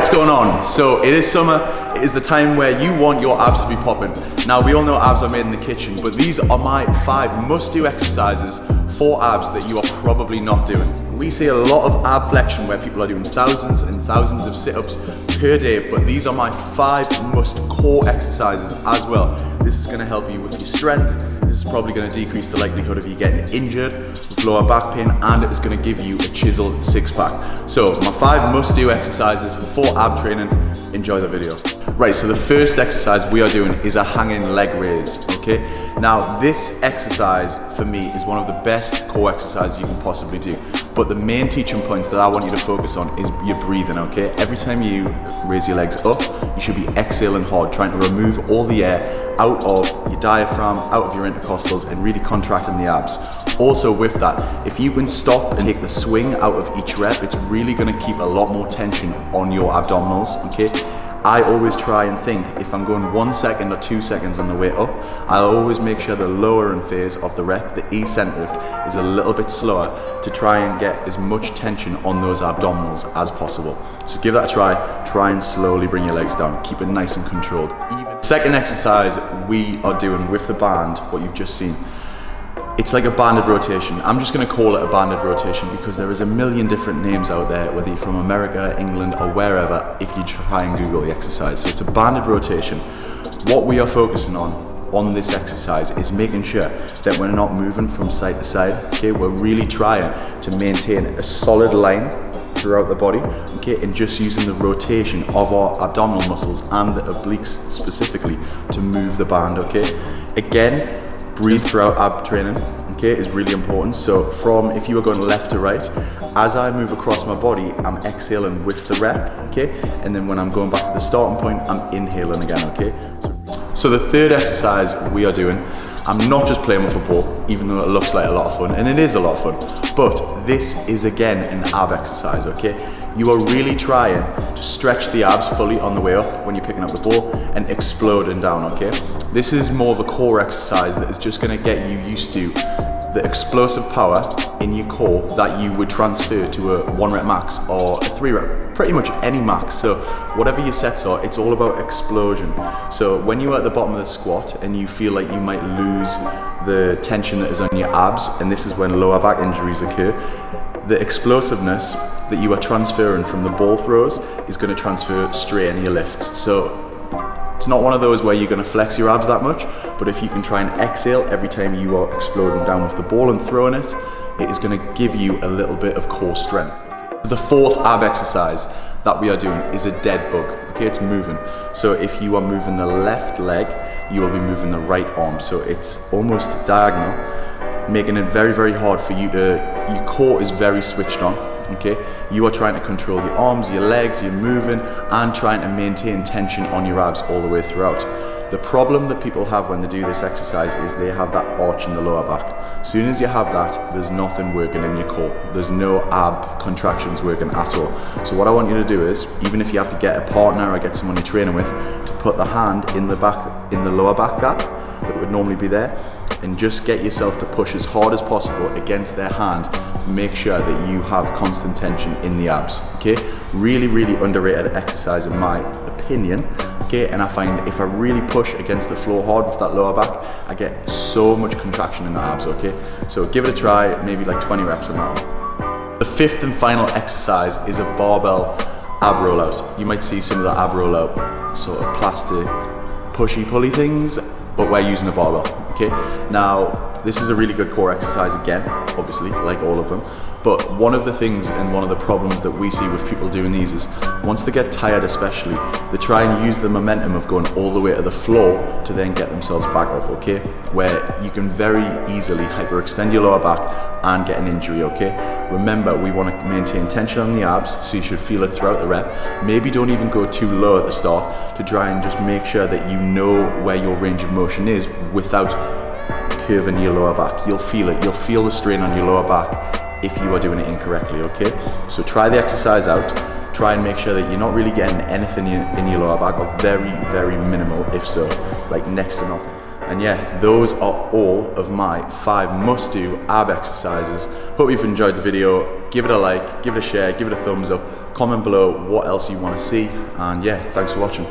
what's going on? So it is summer, it is the time where you want your abs to be popping. Now we all know abs are made in the kitchen, but these are my 5 must-do exercises for abs that you are probably not doing. We see a lot of ab flexion where people are doing thousands and thousands of sit-ups per day, but these are my 5 must core exercises as well. This is gonna help you with your strength. This is probably gonna decrease the likelihood of you getting injured with lower back pain, and it is gonna give you a chiseled six-pack. So my 5 must-do exercises for ab training. Enjoy the video. Right, so the first exercise we are doing is a hanging leg raise, okay? Now this exercise for me is one of the best core exercises you can possibly do. But the main teaching points that I want you to focus on is your breathing, okay? Every time you raise your legs up, you should be exhaling hard, trying to remove all the air out of your diaphragm, out of your intercostals, and really contracting the abs. Also with that, if you can stop and take the swing out of each rep, it's really gonna keep a lot more tension on your abdominals, okay? I always try and think, if I'm going 1 second or 2 seconds on the way up, I'll always make sure the lower end phase of the rep, the eccentric, is a little bit slower to try and get as much tension on those abdominals as possible. So give that a try and slowly bring your legs down. Keep it nice and controlled. Second exercise we are doing with the band, what you've just seen. It's like a banded rotation. I'm just gonna call it a banded rotation because there is a million different names out there, whether you're from America, England, or wherever, if you try and Google the exercise. So it's a banded rotation. What we are focusing on this exercise is making sure that we're not moving from side to side, okay? We're really trying to maintain a solid line throughout the body, okay? And just using the rotation of our abdominal muscles and the obliques specifically to move the band, okay? Again, breathe throughout ab training, okay, is really important. So if you are going left to right, as I move across my body, I'm exhaling with the rep, okay? And then when I'm going back to the starting point, I'm inhaling again, okay? So the third exercise we are doing, I'm not just playing with a ball, even though it looks like a lot of fun, and it is a lot of fun, but this is again an ab exercise, okay? You are really trying to stretch the abs fully on the way up when you're picking up the ball and exploding down, okay? This is more of a core exercise that is just gonna get you used to the explosive power in your core that you would transfer to a 1 rep max or a 3 rep, pretty much any max. So whatever your sets are, it's all about explosion. So when you're at the bottom of the squat and you feel like you might lose the tension that is on your abs, and this is when lower back injuries occur, the explosiveness that you are transferring from the ball throws is going to transfer straight into your lifts. So it's not one of those where you're going to flex your abs that much, but if you can try and exhale every time you are exploding down with the ball and throwing it, it is going to give you a little bit of core strength. The fourth ab exercise that we are doing is a dead bug, okay? It's moving. So if you are moving the left leg, you will be moving the right arm. So it's almost diagonal, making it very, very hard for you your core is very switched on, okay? You are trying to control your arms, your legs, you're moving, and trying to maintain tension on your abs all the way throughout. The problem that people have when they do this exercise is they have that arch in the lower back. As soon as you have that, there's nothing working in your core. There's no ab contractions working at all. So what I want you to do is, even if you have to get a partner or get someone you're training with, to put the hand in the lower back gap that would normally be there, and just get yourself to push as hard as possible against their hand to make sure that you have constant tension in the abs, okay? Really, really underrated exercise in my opinion, okay? And I find if I really push against the floor hard with that lower back, I get so much contraction in the abs, okay? So give it a try, maybe like 20 reps on that one. The fifth and final exercise is a barbell ab rollout. You might see some of the ab rollout sort of plastic pushy pulley things, but we're using a barbell, okay? Now, this is a really good core exercise again, obviously, like all of them, but one of the things and one of the problems that we see with people doing these is, once they get tired especially, they try and use the momentum of going all the way to the floor to then get themselves back up, okay? Where you can very easily hyperextend your lower back and get an injury, okay? Remember, we want to maintain tension on the abs, so you should feel it throughout the rep. Maybe don't even go too low at the start to try and just make sure that you know where your range of motion is without curving your lower back. You'll feel it, you'll feel the strain on your lower back if you are doing it incorrectly, okay? So try the exercise out, try and make sure that you're not really getting anything in your lower back, or very, very minimal, if so, like next to nothing. And yeah, those are all of my 5 must-do ab exercises. Hope you've enjoyed the video. Give it a like, give it a share, give it a thumbs up. Comment below what else you want to see, and yeah, thanks for watching.